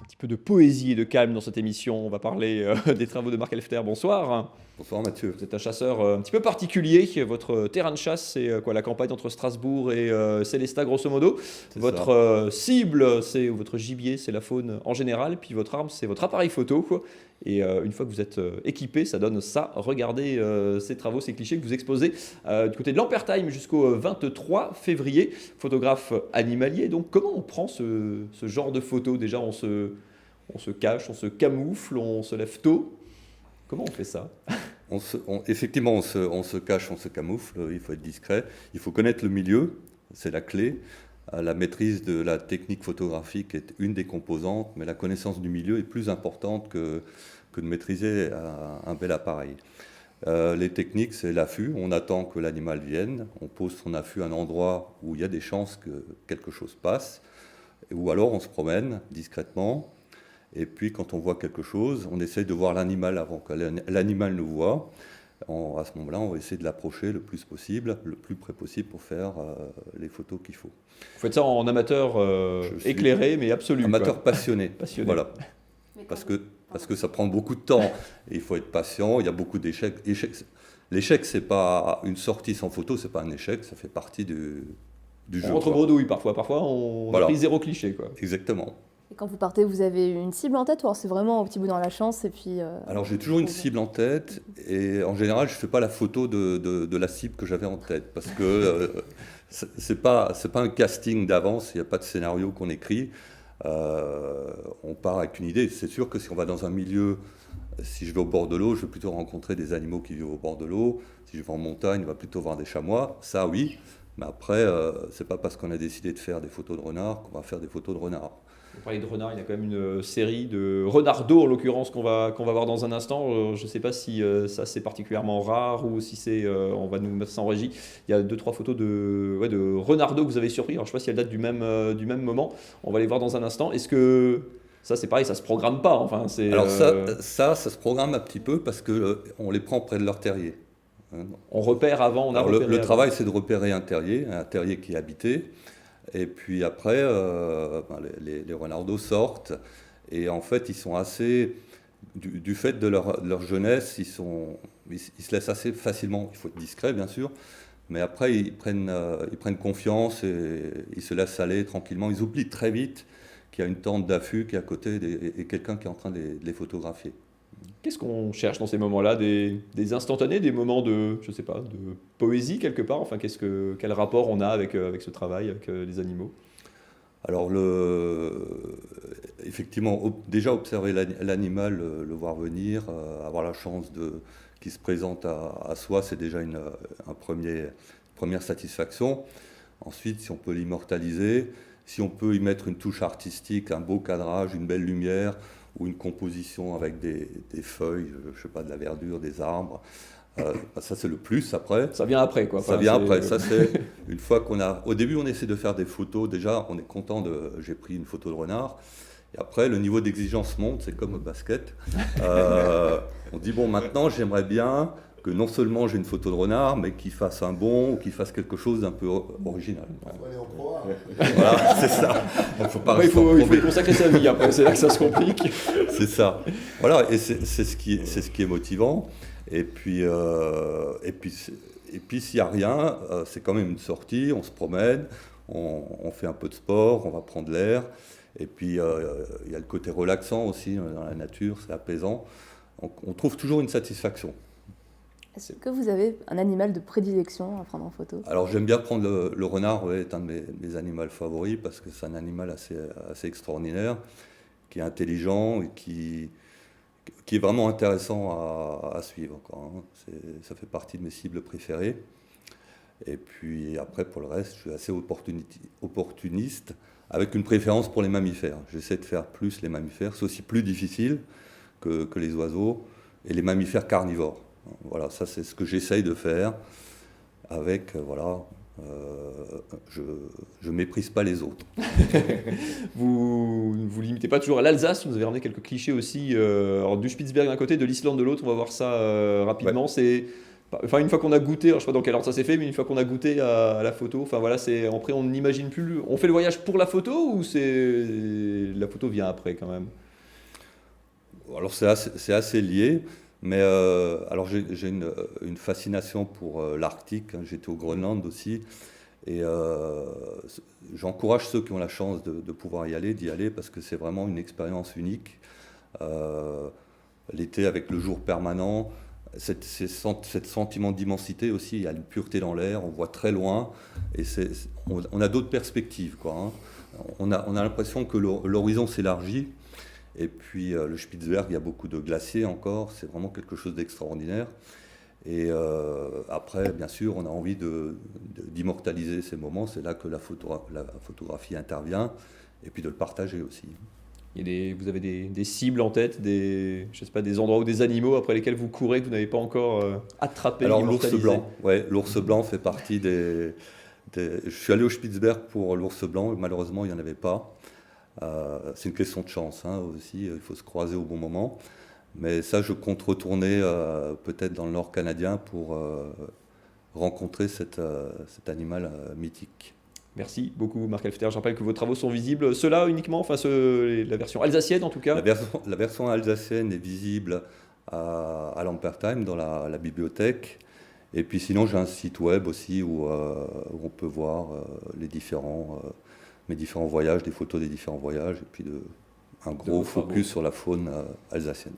Un petit peu de poésie et de calme dans cette émission. On va parler des travaux de Marc Elfter. Bonsoir. Bonsoir Mathieu. Vous êtes un chasseur un petit peu particulier. Votre terrain de chasse, c'est quoi, la campagne entre Strasbourg et Célestat, grosso modo. C'est Votre ça. cible, c'est votre gibier, c'est la faune en général. Puis votre arme, c'est votre appareil photo, quoi. Et une fois que vous êtes équipé, ça donne ça. Regardez ces travaux, ces clichés que vous exposez du côté de Lampertheim jusqu'au 23 février. Photographe animalier. Donc, comment on prend ce genre de photos? Déjà, on se cache, on se camoufle, on se lève tôt. Comment on fait ça? Effectivement, on se cache, on se camoufle, il faut être discret, il faut connaître le milieu, c'est la clé. La maîtrise de la technique photographique est une des composantes, mais la connaissance du milieu est plus importante que de maîtriser un bel appareil. Les techniques, c'est l'affût, on attend que l'animal vienne, on pose son affût à un endroit où il y a des chances que quelque chose passe, ou alors on se promène discrètement. Et puis quand on voit quelque chose, on essaye de voir l'animal avant que l'animal nous voie. À ce moment-là, on va essayer de l'approcher le plus possible, le plus près possible pour faire les photos qu'il faut. Vous faites ça en amateur Je suis éclairé, mais absolu, amateur quoi. passionné. Passionné. Voilà. Mais quand Parce vous- que, parce que ça prend beaucoup de temps. Et il faut être patient. Il y a beaucoup d'échecs. L'échec, c'est pas une sortie sans photo, c'est pas un échec, ça fait partie du On jeu. rentre Quoi. bredouille parfois. Parfois, on a Voilà. pris zéro cliché, quoi. Exactement. Et quand vous partez, vous avez une cible en tête ou alors c'est vraiment au petit bout dans la chance et puis. Alors j'ai toujours une cible en tête et en général je ne fais pas la photo de la cible que j'avais en tête parce que c'est pas un casting d'avance, il n'y a pas de scénario qu'on écrit. On part avec une idée. C'est sûr que si on va dans un milieu, si je vais au bord de l'eau, je vais plutôt rencontrer des animaux qui vivent au bord de l'eau. Si je vais en montagne, on va plutôt voir des chamois. Ça oui, mais après c'est pas parce qu'on a décidé de faire des photos de renards qu'on va faire des photos de renards. Vous parlez de renard, il y a quand même une série de renardeaux, en l'occurrence, qu'on va voir dans un instant. Je ne sais pas si ça c'est particulièrement rare ou si c'est, on va nous mettre ça en régie. Il y a deux, trois photos de renardeaux que vous avez surpris. Alors, je ne sais pas si elles datent du même moment. On va les voir dans un instant. Est-ce que ça, c'est pareil, ça se programme pas? Enfin, c'est, Alors ça se programme un petit peu parce que on les prend près de leur terrier. Hein. on repère avant, on a Alors repéré le avant. travail, c'est de repérer un terrier qui est habité. Et puis après, les renardeaux sortent. Et en fait, ils sont assez, du fait de leur jeunesse, ils se laissent assez facilement. Il faut être discret, bien sûr. Mais après, ils prennent confiance et ils se laissent aller tranquillement. Ils oublient très vite qu'il y a une tente d'affût qui est à côté et quelqu'un qui est en train de les photographier. Qu'est-ce qu'on cherche dans ces moments-là? Des instantanés, des moments de, je sais pas, de poésie quelque part? Enfin, quel rapport on a avec ce travail, avec les animaux? Alors, effectivement, déjà observer l'animal, le voir venir, avoir la chance qu'il se présente à soi, c'est déjà première satisfaction. Ensuite, si on peut l'immortaliser, si on peut y mettre une touche artistique, un beau cadrage, une belle lumière, ou une composition avec des feuilles, je ne sais pas, de la verdure, des arbres, ça c'est le plus après. Ça vient après, quoi. Ça Enfin, vient c'est- après, ça c'est une fois qu'on a... Au début on essaie de faire des photos, déjà on est content de... J'ai pris une photo de renard, et après le niveau d'exigence monte, c'est comme au basket. On dit bon maintenant j'aimerais bien que non seulement j'ai une photo de renard, mais qu'il fasse un bond ou qu'il fasse quelque chose d'un peu original. Faut aller en pro A. Voilà, c'est ça. Donc, faut pas Après, rester en il faut premier. y consacrer sa vie, après, c'est là que ça se complique. C'est ça. Voilà, et c'est ce qui est motivant. Et puis, s'il n'y a rien, c'est quand même une sortie, on se promène, on fait un peu de sport, on va prendre l'air. Et puis, il y a le côté relaxant aussi dans la nature, c'est apaisant. On trouve toujours une satisfaction. Est-ce que vous avez un animal de prédilection à prendre en photo? Alors, j'aime bien prendre le renard, ouais, est un de mes animaux favoris parce que c'est un animal assez extraordinaire, qui est intelligent et qui est vraiment intéressant à suivre, quoi, hein. Ça fait partie de mes cibles préférées. Et puis après, pour le reste, je suis assez opportuniste, avec une préférence pour les mammifères. J'essaie de faire plus les mammifères. C'est aussi plus difficile que les oiseaux et les mammifères carnivores. Voilà, ça c'est ce que j'essaye de faire avec, voilà, je méprise pas les autres. Vous ne vous limitez pas toujours à l'Alsace, vous avez ramené quelques clichés aussi, alors, du Spitzberg d'un côté, de l'Islande de l'autre, on va voir ça rapidement. C'est Enfin, une fois qu'on a goûté, alors je sais pas dans quel ordre ça s'est fait, mais une fois qu'on a goûté à la photo, enfin voilà, après on n'imagine plus. On fait le voyage pour la photo ou la photo vient après quand même? Alors c'est assez lié, mais alors j'ai une fascination pour l'Arctique, hein. J'étais au Groenland aussi, et j'encourage ceux qui ont la chance de pouvoir y aller, d'y aller, parce que c'est vraiment une expérience unique. Euh, L'été avec le jour permanent, cette sentiment d'immensité aussi, il y a une pureté dans l'air, on voit très loin, et on a d'autres perspectives, quoi, hein. On a l'impression que l'horizon s'élargit. Et puis le Spitzberg, il y a beaucoup de glaciers encore, c'est vraiment quelque chose d'extraordinaire. Et après, bien sûr, on a envie d'immortaliser ces moments, c'est là que la photographie intervient, et puis de le partager aussi. Vous avez des cibles en tête, je sais pas, des endroits ou des animaux après lesquels vous courez que vous n'avez pas encore attrapé, Alors l'ours immortalisé? blanc, ouais, l'ours blanc fait partie Je suis allé au Spitzberg pour l'ours blanc, malheureusement il n'y en avait pas. C'est une question de chance, hein, aussi, il faut se croiser au bon moment. Mais ça, je compte retourner peut-être dans le nord canadien pour rencontrer cet animal mythique. Merci beaucoup Marc Elfter. Je rappelle que vos travaux sont visibles, ceux-là uniquement, enfin la version alsacienne en tout cas. La version alsacienne est visible à Lampertheim dans la bibliothèque. Et puis sinon, j'ai un site web aussi où on peut voir mes différents voyages, des photos des différents voyages, et puis un gros focus sur la faune alsacienne.